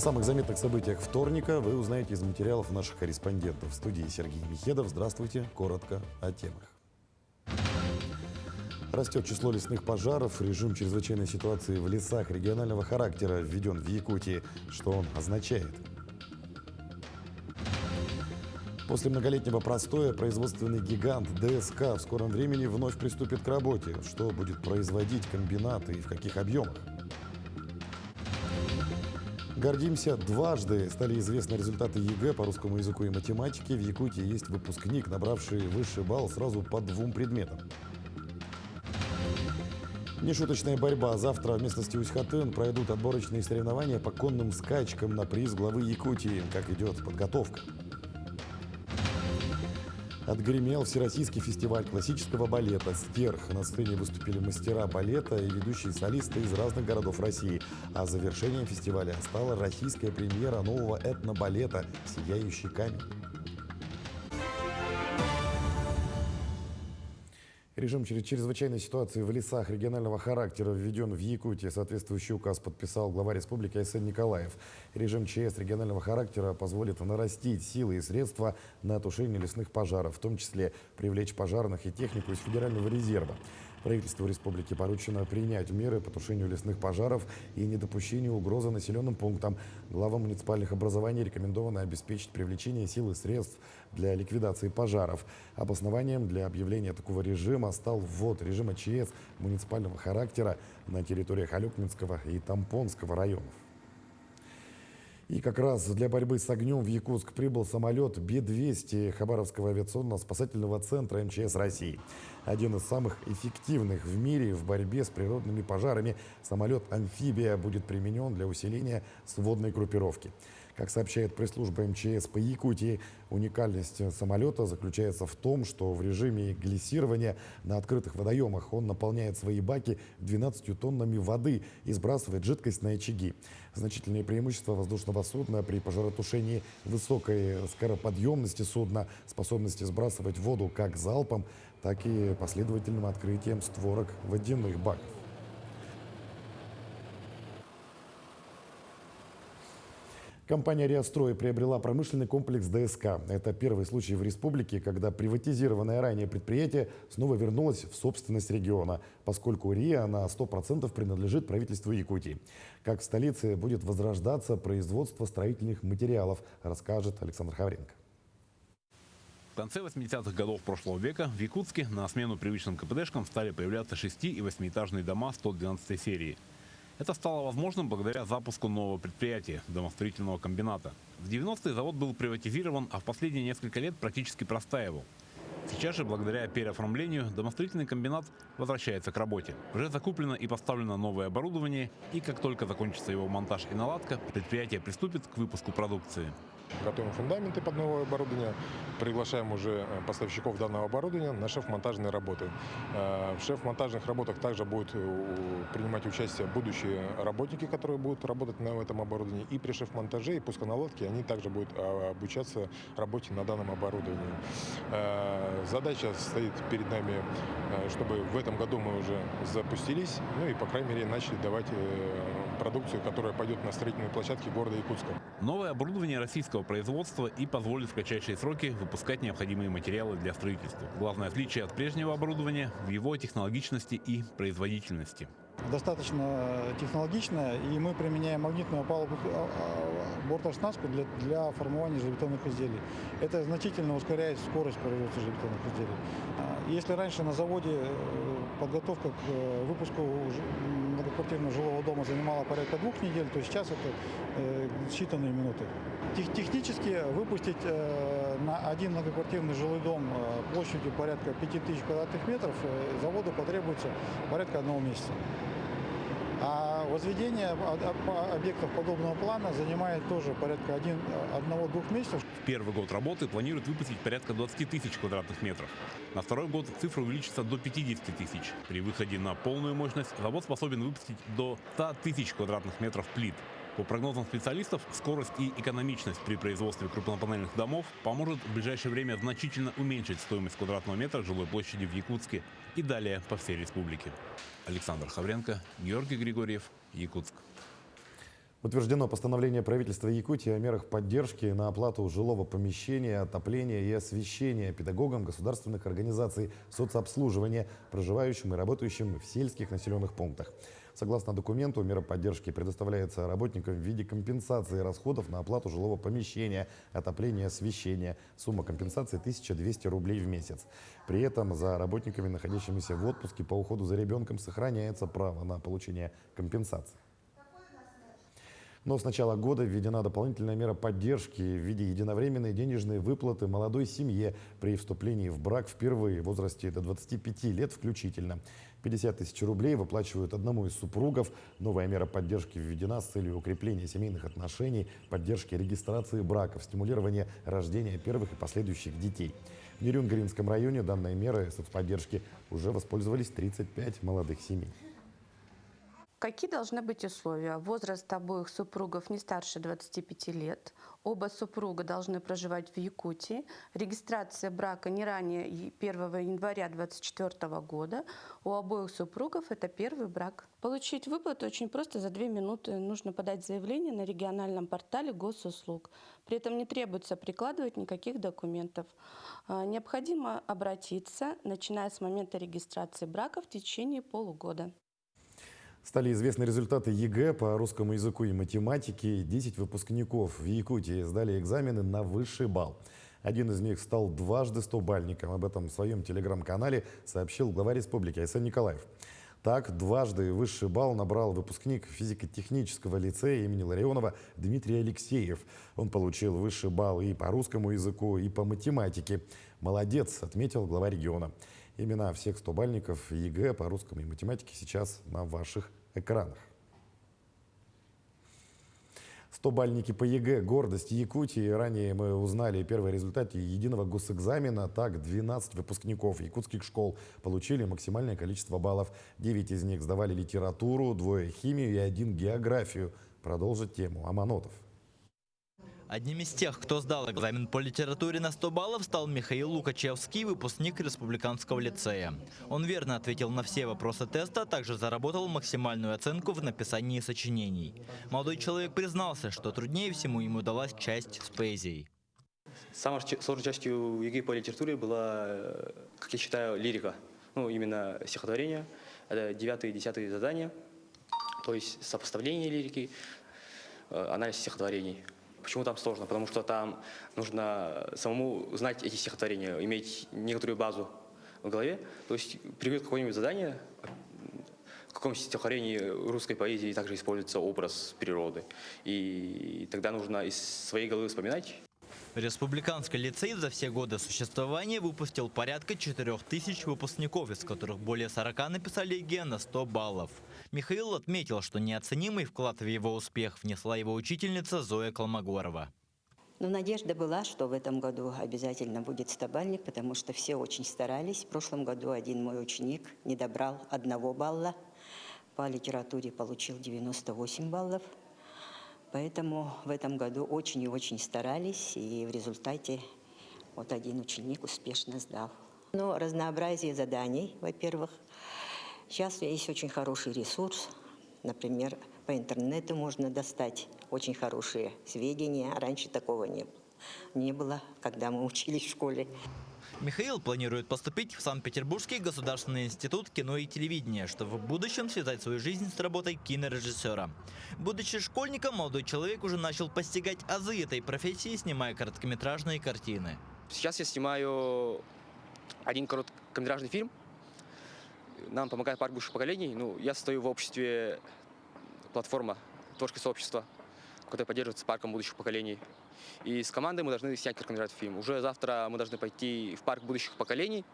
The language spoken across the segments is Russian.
самых заметных событиях вторника вы узнаете из материалов наших корреспондентов. В студии Сергей Михедов. Здравствуйте. Коротко о темах. Растет число лесных пожаров. Режим чрезвычайной ситуации в лесах регионального характера введен в Якутии. Что он означает? После многолетнего простоя производственный гигант ДСК в скором времени вновь приступит к работе. Что будет производить комбинат и в каких объемах? Гордимся дважды. Стали известны результаты ЕГЭ по русскому языку и математике. В Якутии есть выпускник, набравший высший балл сразу по 2 предметам. Нешуточная борьба. Завтра в местности Усть-Хатын пройдут отборочные соревнования по конным скачкам на приз главы Якутии. Как идет подготовка? Отгремел Всероссийский фестиваль классического балета «Стерх». На сцене выступили мастера балета и ведущие солисты из разных городов России. А завершением фестиваля стала российская премьера нового этнобалета «Сияющий камень». Режим чрезвычайной ситуации в лесах регионального характера введен в Якутии. Соответствующий указ подписал глава республики Айсен Николаев. Режим ЧС регионального характера позволит нарастить силы и средства на тушение лесных пожаров, в том числе привлечь пожарных и технику из Федерального резерва. Правительству республики поручено принять меры по тушению лесных пожаров и недопущению угрозы населенным пунктам. Главам муниципальных образований рекомендовано обеспечить привлечение сил и средств для ликвидации пожаров. Обоснованием для объявления такого режима стал ввод режима ЧС муниципального характера на территориях Алекминского и Тампонского районов. И как раз для борьбы с огнем в Якутск прибыл самолет Би-200 Хабаровского авиационно-спасательного центра МЧС России. Один из самых эффективных в мире в борьбе с природными пожарами, самолет-амфибия будет применен для усиления сводной группировки. Как сообщает пресс-служба МЧС по Якутии, уникальность самолета заключается в том, что в режиме глиссирования на открытых водоемах он наполняет свои баки 12 тоннами воды и сбрасывает жидкость на очаги. Значительные преимущества воздушного судна при пожаротушении: высокой скороподъемности судна, способности сбрасывать воду как залпом, так и последовательным открытием створок водяных баков. Компания «Риастрой» приобрела промышленный комплекс ДСК. Это первый случай в республике, когда приватизированное ранее предприятие снова вернулось в собственность региона, поскольку РИА на 100% принадлежит правительству Якутии. Как в столице будет возрождаться производство строительных материалов, расскажет Александр Хавренко. В конце 80-х годов прошлого века в Якутске на смену привычным КПДшкам стали появляться 6- и 8-этажные дома 112 серии. Это стало возможным благодаря запуску нового предприятия – домостроительного комбината. В 90-е завод был приватизирован, а в последние несколько лет практически простаивал. Сейчас же, благодаря переоформлению, домостроительный комбинат возвращается к работе. Уже закуплено и поставлено новое оборудование, и как только закончится его монтаж и наладка, предприятие приступит к выпуску продукции. Готовим фундаменты под новое оборудование, приглашаем уже поставщиков данного оборудования на шеф-монтажные работы. В шеф-монтажных работах также будут принимать участие будущие работники, которые будут работать на этом оборудовании. И при шеф-монтаже и пусконаладке они также будут обучаться работе на данном оборудовании. Задача стоит перед нами, чтобы в этом году мы уже запустились, ну и, по крайней мере, начали давать продукцию, которая пойдет на строительные площадки города Якутска. Новое оборудование российского производства и позволит в кратчайшие сроки выпускать необходимые материалы для строительства. Главное отличие от прежнего оборудования в его технологичности и производительности. Достаточно технологично, и мы применяем магнитную бортоснастку для формования железобетонных изделий. Это значительно ускоряет скорость производства железобетонных изделий. Если раньше на заводе подготовка к выпуску многоквартирного жилого дома занимала порядка 2 недель, то сейчас это считанные минуты. Технически выпустить на один многоквартирный жилой дом площадью порядка 5000 квадратных метров заводу потребуется порядка 1 месяца. А возведение объектов подобного плана занимает тоже порядка 1-2 месяцев. В первый год работы планируют выпустить порядка 20 тысяч квадратных метров. На второй год цифра увеличится до 50 тысяч. При выходе на полную мощность завод способен выпустить до 100 тысяч квадратных метров плит. По прогнозам специалистов, скорость и экономичность при производстве крупнопанельных домов поможет в ближайшее время значительно уменьшить стоимость квадратного метра жилой площади в Якутске и далее по всей республике. Александр Хавренко, Георгий Григорьев, Якутск. Утверждено постановление правительства Якутии о мерах поддержки на оплату жилого помещения, отопления и освещения педагогам государственных организаций соцобслуживания, проживающим и работающим в сельских населенных пунктах. Согласно документу, мера поддержки предоставляется работникам в виде компенсации расходов на оплату жилого помещения, отопления, освещения. Сумма компенсации 1200 рублей в месяц. При этом за работниками, находящимися в отпуске по уходу за ребенком, сохраняется право на получение компенсации. Но с начала года введена дополнительная мера поддержки в виде единовременной денежной выплаты молодой семье при вступлении в брак впервые в возрасте до 25 лет включительно. 50 тысяч рублей выплачивают одному из супругов. Новая мера поддержки введена с целью укрепления семейных отношений, поддержки регистрации браков, стимулирования рождения первых и последующих детей. В Нерюнгринском районе данной мерой соцподдержки уже воспользовались 35 молодых семей. Какие должны быть условия? Возраст обоих супругов не старше 25 лет. Оба супруга должны проживать в Якутии. Регистрация брака не ранее 1 января 2024 года. У обоих супругов это первый брак. Получить выплату очень просто. За 2 минуты нужно подать заявление на региональном портале госуслуг. При этом не требуется прикладывать никаких документов. Необходимо обратиться, начиная с момента регистрации брака в течение полугода. Стали известны результаты ЕГЭ по русскому языку и математике. 10 выпускников в Якутии сдали экзамены на высший балл. Один из них стал дважды 100-бальником. Об этом в своем телеграм-канале сообщил глава республики Айсен Николаев. Так, дважды высший балл набрал выпускник физико-технического лицея имени Ларионова Дмитрий Алексеев. Он получил высший балл и по русскому языку, и по математике. «Молодец», отметил глава региона. Имена всех 100-бальников ЕГЭ по русскому и математике сейчас на ваших экранах. 100-бальники по ЕГЭ – гордость Якутии. Ранее мы узнали первые результаты единого госэкзамена. Так, 12 выпускников якутских школ получили максимальное количество баллов. 9 из них сдавали литературу, 2 – химию и 1 – географию. Продолжит тему Аманотов. Одним из тех, кто сдал экзамен по литературе на 100 баллов, стал Михаил Лукачевский, выпускник республиканского лицея. Он верно ответил на все вопросы теста, а также заработал максимальную оценку в написании сочинений. Молодой человек признался, что труднее всему ему далась часть с поэзией. Самой сложной частью ЕГЭ по литературе была, как я считаю, лирика. Ну, именно стихотворение. Это 9 и 10 задания, то есть сопоставление лирики, анализ стихотворений. Почему там сложно? Потому что там нужно самому знать эти стихотворения, иметь некоторую базу в голове. То есть придет какое-нибудь задание, в каком стихотворении русской поэзии также используется образ природы. И тогда нужно из своей головы вспоминать. Республиканский лицей за все годы существования выпустил порядка 4000 выпускников, из которых более 40 написали ЕГЭ на 100 баллов. Михаил отметил, что неоценимый вклад в его успех внесла его учительница Зоя Колмогорова. Но надежда была, что в этом году обязательно будет 100-бальник, потому что все очень старались. В прошлом году один мой ученик не добрал 1 балла. По литературе получил 98 баллов. Поэтому в этом году очень и очень старались, и в результате вот один ученик успешно сдал. Но разнообразие заданий, во-первых. Сейчас есть очень хороший ресурс. Например, по интернету можно достать очень хорошие сведения. Раньше такого не было, когда мы учились в школе. Михаил планирует поступить в Санкт-Петербургский государственный институт кино и телевидения, чтобы в будущем связать свою жизнь с работой кинорежиссера. Будучи школьником, молодой человек уже начал постигать азы этой профессии, снимая короткометражные картины. Сейчас я снимаю один короткометражный фильм. Нам помогает парк будущих поколений. Ну, я стою в обществе платформа, творческое сообщество, которое поддерживается парком будущих поколений. И с командой мы должны снять короткометражный фильм. Уже завтра мы должны пойти в парк будущих поколений,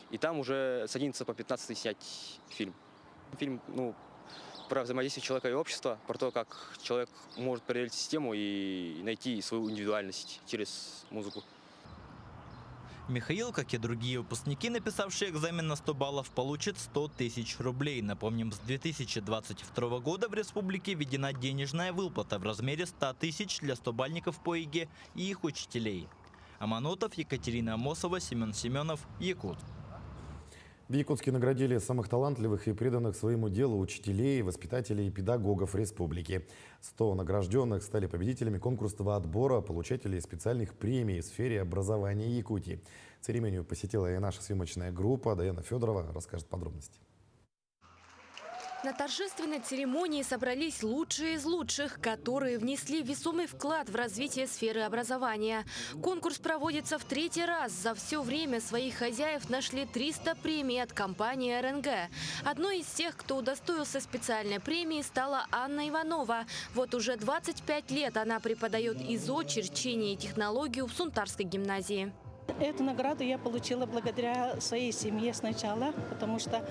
и там уже с 11 по 15 снять фильм. Фильм, про взаимодействие человека и общества, про то, как человек может проверить систему и найти свою индивидуальность через музыку. Михаил, как и другие выпускники, написавшие экзамен на 100 баллов, получит 100 тысяч рублей. Напомним, с 2022 года в республике введена денежная выплата в размере 100 тысяч для 100-бальников по ЕГЭ и их учителей. Аманотов, Екатерина Амосова, Семен Семенов, Якут. В Якутске наградили самых талантливых и преданных своему делу учителей, воспитателей и педагогов республики. 100 награжденных стали победителями конкурсного отбора, получателей специальных премий в сфере образования Якутии. Церемонию посетила и наша съемочная группа. Даяна Федорова расскажет подробности. На торжественной церемонии собрались лучшие из лучших, которые внесли весомый вклад в развитие сферы образования. Конкурс проводится в 3-й раз. За все время своих хозяев нашли 300 премий от компании РНГ. Одной из тех, кто удостоился специальной премии, стала Анна Иванова. Вот уже 25 лет она преподает ИЗО, черчение и технологию в Сунтарской гимназии. Эту награду я получила благодаря своей семье сначала, потому что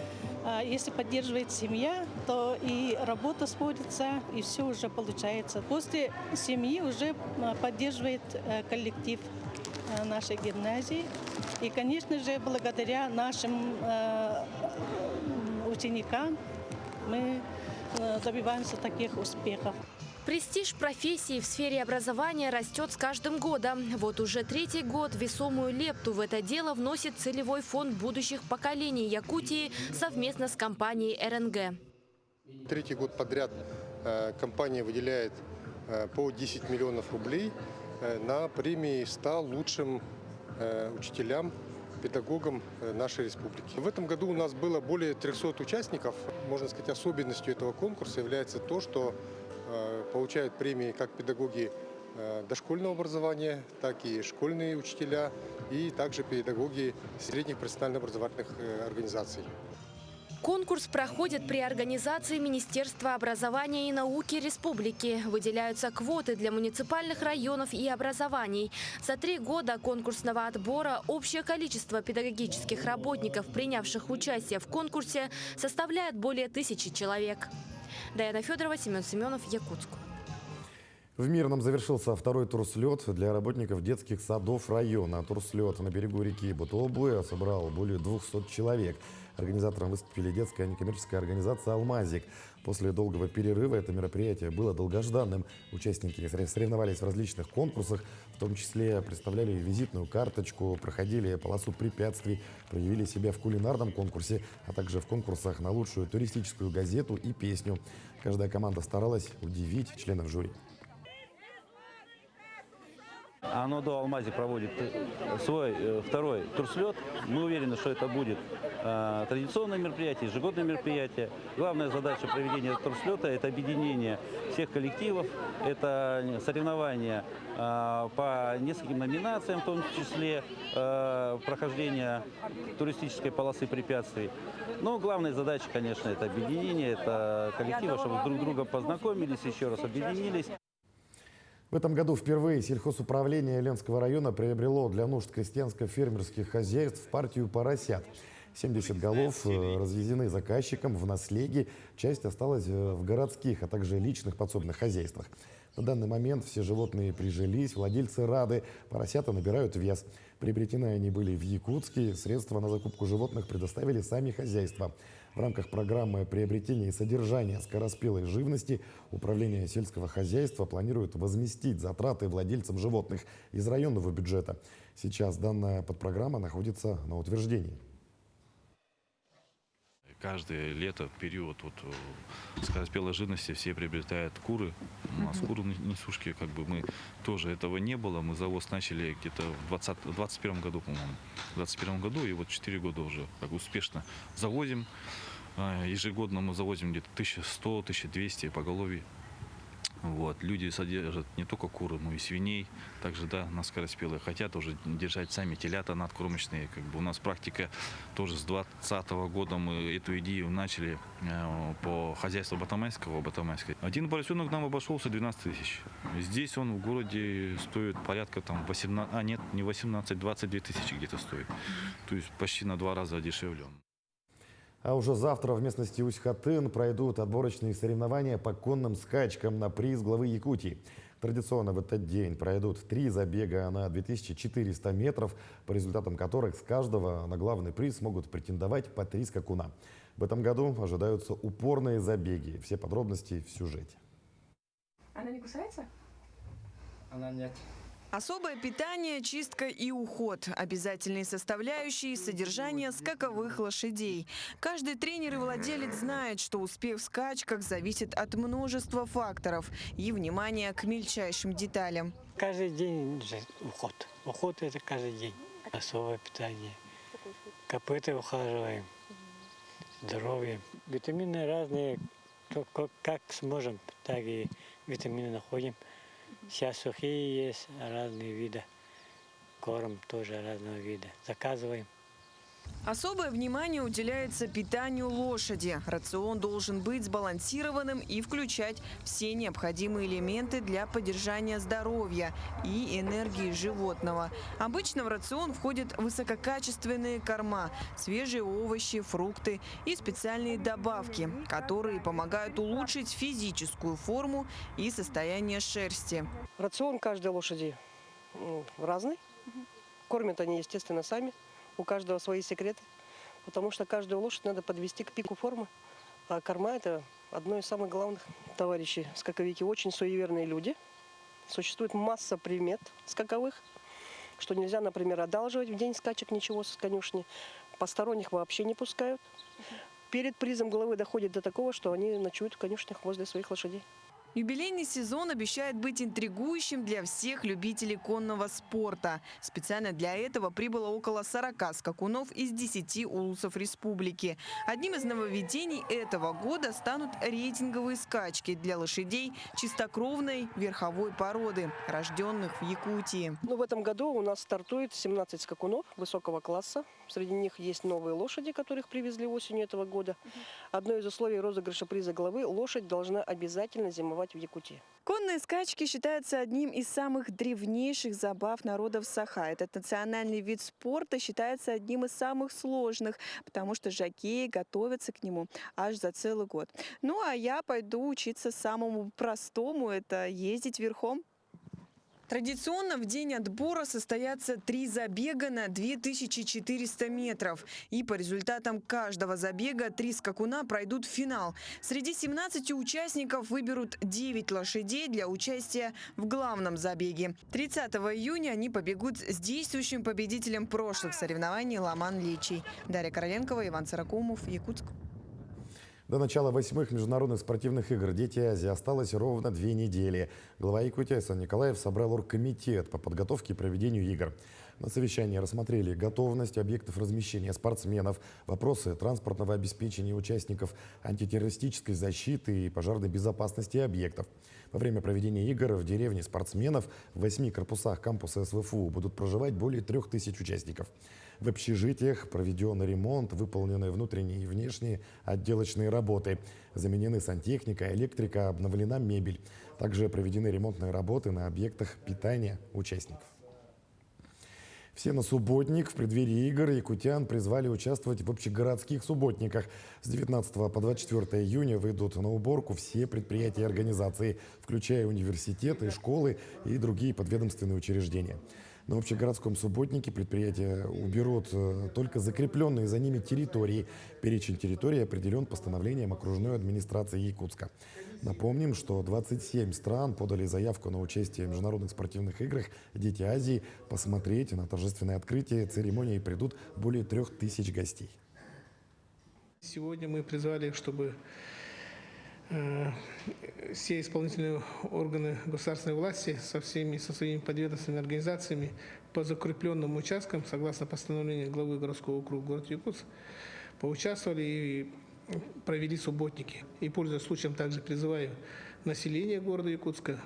если поддерживает семья, то и работа сводится, и все уже получается. После семьи уже поддерживает коллектив нашей гимназии. И, конечно же, благодаря нашим ученикам мы добиваемся таких успехов. Престиж профессии в сфере образования растет с каждым годом. Вот уже 3-й год весомую лепту в это дело вносит целевой фонд будущих поколений Якутии совместно с компанией РНГ. 3-й год подряд компания выделяет по 10 миллионов рублей на премии 100 лучшим учителям, педагогам нашей республики. В этом году у нас было более 300 участников. Можно сказать, особенностью этого конкурса является то, что получают премии как педагоги дошкольного образования, так и школьные учителя, и также педагоги средних профессионально-образовательных организаций. Конкурс проходит при организации Министерства образования и науки Республики. Выделяются квоты для муниципальных районов и образований. За 3 года конкурсного отбора общее количество педагогических работников, принявших участие в конкурсе, составляет более 1000 человек. Даяна Федорова, Семен Семенов, Якутск. В Мирном завершился 2-й турслет для работников детских садов района. Турслет на берегу реки Бутуобуя собрал более 200 человек. Организатором выступили детская некоммерческая организация «Алмазик». После долгого перерыва это мероприятие было долгожданным. Участники соревновались в различных конкурсах, в том числе представляли визитную карточку, проходили полосу препятствий, проявили себя в кулинарном конкурсе, а также в конкурсах на лучшую туристическую газету и песню. Каждая команда старалась удивить членов жюри. АНОДО «Алмазик» проводит свой 2-й турслет. Мы уверены, что это будет традиционное мероприятие, ежегодное мероприятие. Главная задача проведения турслета – это объединение всех коллективов, это соревнования по нескольким номинациям, в том числе прохождение туристической полосы препятствий. Но главная задача, конечно, это объединение, это коллективы, чтобы друг с другом познакомились, еще раз объединились. В этом году впервые сельхозуправление Ленского района приобрело для нужд крестьянско-фермерских хозяйств партию поросят. 70 голов развезены заказчикам в наследие, часть осталась в городских, а также личных подсобных хозяйствах. На данный момент все животные прижились, владельцы рады, поросята набирают вес. Приобретены они были в Якутске, средства на закупку животных предоставили сами хозяйства. В рамках программы приобретения и содержания скороспелой живности Управление сельского хозяйства планирует возместить затраты владельцам животных из районного бюджета. Сейчас данная подпрограмма находится на утверждении. Каждое лето, в период скороспелой живности, все приобретают куры. У нас куры несушки, мы тоже этого не было. Мы завоз начали где-то в 2021 году, по-моему. В 2021 году, и вот 4 года уже успешно завозим. Ежегодно мы завозим где-то 1100-1200 поголовье. Люди содержат не только куры, но и свиней. Также, на скороспелые хотят уже держать сами телята надкормочные. У нас практика тоже с 2020 года мы эту идею начали по хозяйству Батамайского. Один поросенок нам обошелся 12 тысяч. Здесь он в городе стоит порядка 22 тысячи где-то стоит. То есть почти на 2 раза дешевле. А уже завтра в местности Усть-Хатын пройдут отборочные соревнования по конным скачкам на приз главы Якутии. Традиционно в этот день пройдут 3 забега на 2400 метров, по результатам которых с каждого на главный приз смогут претендовать по 3 скакуна. В этом году ожидаются упорные забеги. Все подробности в сюжете. Она не кусается? Она нет. Особое питание, чистка и уход – обязательные составляющие содержания скаковых лошадей. Каждый тренер и владелец знает, что успех в скачках зависит от множества факторов и внимания к мельчайшим деталям. Каждый день же уход. Уход – это каждый день. Особое питание. Копыта ухаживаем. Здоровье. Витамины разные. Как сможем, так и витамины находим. Сейчас сухие есть, разные виды. Корм тоже разного вида. Заказываем. Особое внимание уделяется питанию лошади. Рацион должен быть сбалансированным и включать все необходимые элементы для поддержания здоровья и энергии животного. Обычно в рацион входят высококачественные корма, свежие овощи, фрукты и специальные добавки, которые помогают улучшить физическую форму и состояние шерсти. Рацион каждой лошади разный. Кормят они, естественно, сами. У каждого свои секреты, потому что каждую лошадь надо подвести к пику формы. А корма – это одно из самых главных. Товарищи скаковики очень суеверные люди. Существует масса примет скаковых, что нельзя, например, одалживать в день скачек ничего с конюшни. Посторонних вообще не пускают. Перед призом головы доходит до такого, что они ночуют в конюшнях возле своих лошадей. Юбилейный сезон обещает быть интригующим для всех любителей конного спорта. Специально для этого прибыло около 40 скакунов из 10 улусов республики. Одним из нововведений этого года станут рейтинговые скачки для лошадей чистокровной верховой породы, рожденных в Якутии. В этом году у нас стартует 17 скакунов высокого класса. Среди них есть новые лошади, которых привезли осенью этого года. Одно из условий розыгрыша приза головы – лошадь должна обязательно зимовать в Якутии. Конные скачки считаются одним из самых древнейших забав народов Саха. Этот национальный вид спорта считается одним из самых сложных, потому что жокеи готовятся к нему аж за целый год. Ну а я пойду учиться самому простому – это ездить верхом. Традиционно в день отбора состоятся 3 забега на 2400 метров. И по результатам каждого забега 3 скакуна пройдут в финал. Среди 17 участников выберут 9 лошадей для участия в главном забеге. 30 июня они побегут с действующим победителем прошлых соревнований Ламан Личий. Дарья Короленкова, Иван Царакумов, Якутск. До начала 8-х международных спортивных игр «Дети Азии» осталось ровно 2 недели. Глава Якутии Айсан Николаев собрал оргкомитет по подготовке и проведению игр. На совещании рассмотрели готовность объектов размещения спортсменов, вопросы транспортного обеспечения участников, антитеррористической защиты и пожарной безопасности объектов. Во время проведения игр в деревне спортсменов в 8 корпусах кампуса СВФУ будут проживать более 3000 участников. В общежитиях проведен ремонт, выполнены внутренние и внешние отделочные работы. Заменены сантехника, электрика, обновлена мебель. Также проведены ремонтные работы на объектах питания участников. Все на субботник в преддверии игр якутян призвали участвовать в общегородских субботниках. С 19 по 24 июня выйдут на уборку все предприятия и организации, включая университеты, школы и другие подведомственные учреждения. На общегородском субботнике предприятия уберут только закрепленные за ними территории. Перечень территорий определен постановлением окружной администрации Якутска. Напомним, что 27 стран подали заявку на участие в международных спортивных играх «Дети Азии». Посмотреть на торжественное открытие церемонии придут более 3000 гостей. Сегодня мы призвали, чтобы все исполнительные органы государственной власти со своими подведомственными организациями по закрепленным участкам, согласно постановлению главы городского округа города Якутск, поучаствовали и провели субботники. И, пользуясь случаем, также призываю население города Якутска,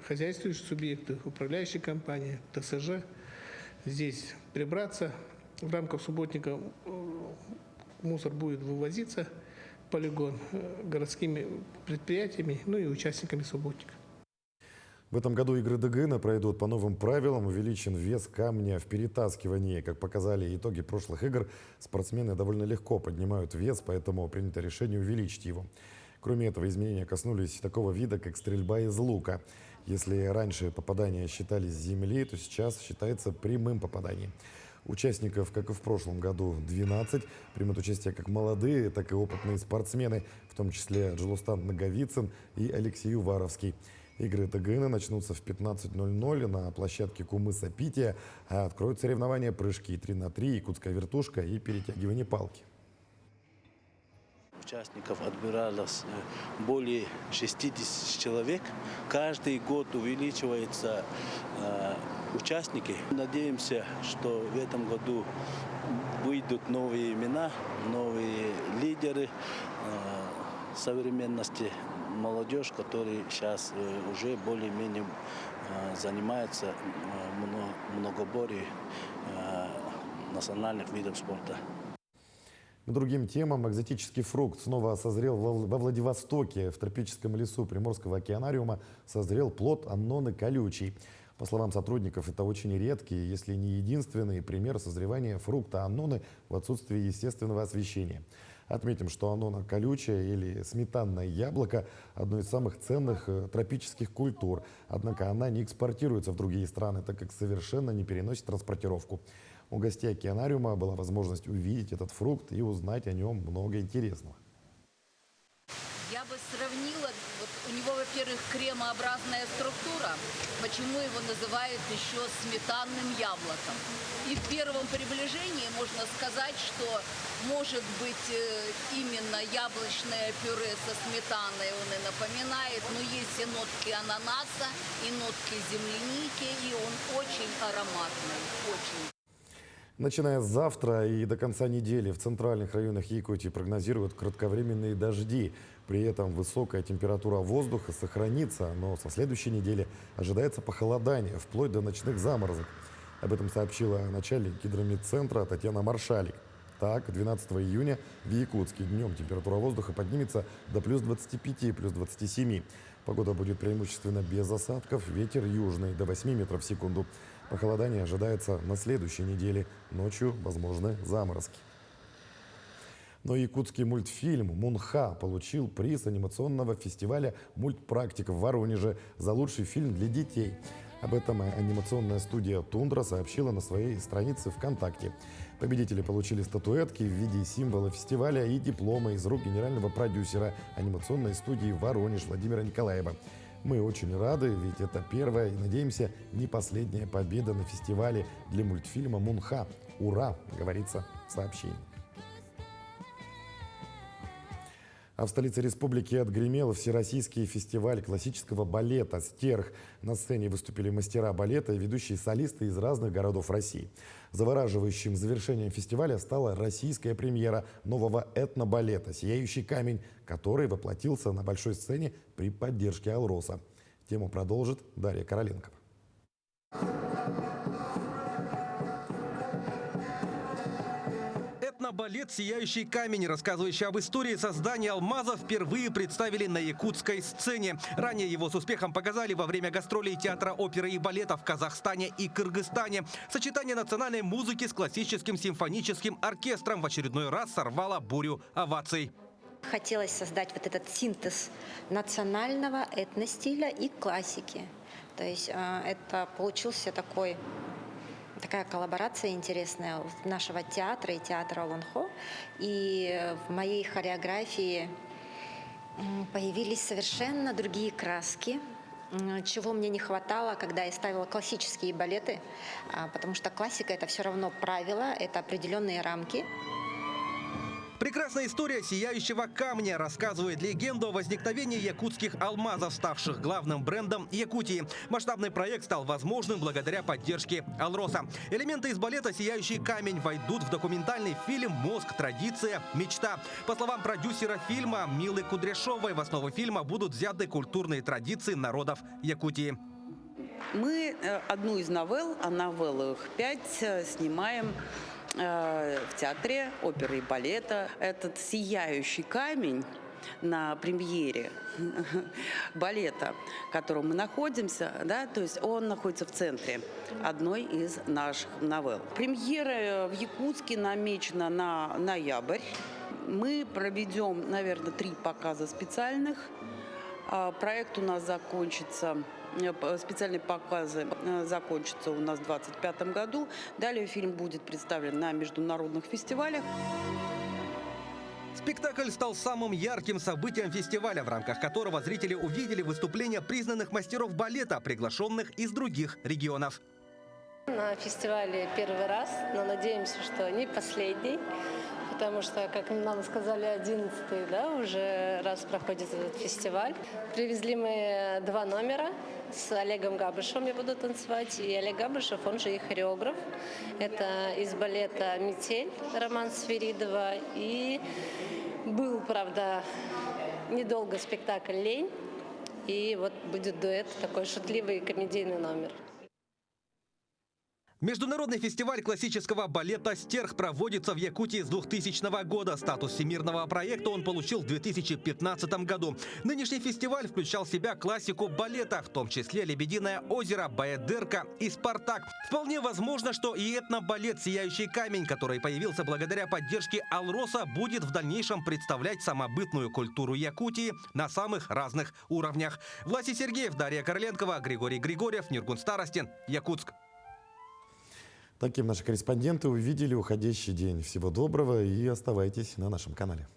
хозяйствующие субъекты, управляющие компании, ТСЖ, здесь прибраться. В рамках субботника мусор будет вывозиться полигон городскими предприятиями, ну и участниками субботника. В этом году игры ДГН пройдут по новым правилам. Увеличен вес камня в перетаскивании. Как показали итоги прошлых игр, спортсмены довольно легко поднимают вес, поэтому принято решение увеличить его. Кроме этого, изменения коснулись такого вида, как стрельба из лука. Если раньше попадания считались с земли, то сейчас считается прямым попаданием. Участников, как и в прошлом году, 12. Примут участие как молодые, так и опытные спортсмены, в том числе Джилустан Наговицын и Алексей Уваровский. Игры ТГН начнутся в 15:00 на площадке Кумыса Пития. Откроют соревнования прыжки 3 на 3, якутская вертушка и перетягивание палки. Участников отбиралось более 60 человек. Каждый год увеличиваются участники. Надеемся, что в этом году выйдут новые имена, новые лидеры современности, молодежь, которая сейчас уже более-менее занимается многоборьем национальных видов спорта. К другим темам экзотический фрукт снова созрел во Владивостоке. В тропическом лесу Приморского океанариума созрел плод анноны колючий. По словам сотрудников, это очень редкий, если не единственный пример созревания фрукта анноны в отсутствии естественного освещения. Отметим, что аннона колючая или сметанное яблоко – одно из самых ценных тропических культур. Однако она не экспортируется в другие страны, так как совершенно не переносит транспортировку. У гостей океанариума была возможность увидеть этот фрукт и узнать о нем много интересного. Я бы сравнила, вот у него, во-первых, кремообразная структура, почему его называют еще сметанным яблоком. И в первом приближении можно сказать, что может быть именно яблочное пюре со сметаной он и напоминает, но есть и нотки ананаса, и нотки земляники, и он очень ароматный, очень. Начиная с завтра и до конца недели в центральных районах Якутии прогнозируют кратковременные дожди. При этом высокая температура воздуха сохранится, но со следующей недели ожидается похолодание, вплоть до ночных заморозок. Об этом сообщила начальник гидромедцентра Татьяна Маршалик. Так, 12 июня в Якутске днем температура воздуха поднимется до плюс 25, плюс 27. Погода будет преимущественно без осадков, ветер южный до 8 метров в секунду. Похолодание ожидается на следующей неделе. Ночью возможны заморозки. Но якутский мультфильм «Мунха» получил приз анимационного фестиваля «Мультпрактик» в Воронеже за лучший фильм для детей. Об этом анимационная студия «Тундра» сообщила на своей странице ВКонтакте. Победители получили статуэтки в виде символа фестиваля и дипломы из рук генерального продюсера анимационной студии «Воронеж» Владимира Николаева. Мы очень рады, ведь это первая и, надеемся, не последняя победа на фестивале для мультфильма «Мунха». Ура!, говорится в сообщении. А в столице республики отгремел всероссийский фестиваль классического балета «Стерх». На сцене выступили мастера балета и ведущие солисты из разных городов России. Завораживающим завершением фестиваля стала российская премьера нового этнобалета «Сияющий камень», который воплотился на большой сцене при поддержке «Алроса». Тему продолжит Дарья Короленкова. Этнобалет «Сияющий камень», рассказывающий об истории создания алмаза, впервые представили на якутской сцене. Ранее его с успехом показали во время гастролей театра оперы и балета в Казахстане и Кыргызстане. Сочетание национальной музыки с классическим симфоническим оркестром в очередной раз сорвало бурю оваций. Хотелось создать вот этот синтез национального этностиля и классики. То есть это получился такая коллаборация интересная нашего театра и театра Олонхо. И в моей хореографии появились совершенно другие краски, чего мне не хватало, когда я ставила классические балеты, потому что классика — это все равно правила, это определенные рамки. Прекрасная история «Сияющего камня» рассказывает легенду о возникновении якутских алмазов, ставших главным брендом Якутии. Масштабный проект стал возможным благодаря поддержке «Алроса». Элементы из балета «Сияющий камень» войдут в документальный фильм «Мозг. Традиция. Мечта». По словам продюсера фильма Милы Кудряшовой, в основу фильма будут взяты культурные традиции народов Якутии. Мы одну из новелл, а новелл их 5, снимаем в театре оперы и балета. Этот «Сияющий камень» на премьере балета, в котором мы находимся, да, то есть он находится в центре одной из наших новелл. Премьера в Якутске намечена на ноябрь. Мы проведем, наверное, 3 показа специальных. Проект у нас закончится, специальные показы закончатся у нас в 2025 году. Далее фильм будет представлен на международных фестивалях. Спектакль стал самым ярким событием фестиваля, в рамках которого зрители увидели выступления признанных мастеров балета, приглашенных из других регионов. На фестивале первый раз, но надеемся, что не последний, потому что, как нам сказали, 11-й, да, уже раз проходит этот фестиваль. Привезли мы 2 номера. С Олегом Габышевым я буду танцевать. И Олег Габышев, он же и хореограф. Это из балета «Метель» Роман Сверидова. И был, правда, недолго спектакль «Лень». И вот будет дуэт, такой шутливый комедийный номер. Международный фестиваль классического балета «Стерх» проводится в Якутии с 2000 года. Статус всемирного проекта он получил в 2015 году. Нынешний фестиваль включал в себя классику балета, в том числе «Лебединое озеро», «Баядерка» и «Спартак». Вполне возможно, что и этнобалет «Сияющий камень», который появился благодаря поддержке Алроса, будет в дальнейшем представлять самобытную культуру Якутии на самых разных уровнях. Власий Сергеев, Дарья Короленкова, Григорий Григорьев, Нургун Старостин, Якутск. Таким наши корреспонденты увидели уходящий день. Всего доброго и оставайтесь на нашем канале.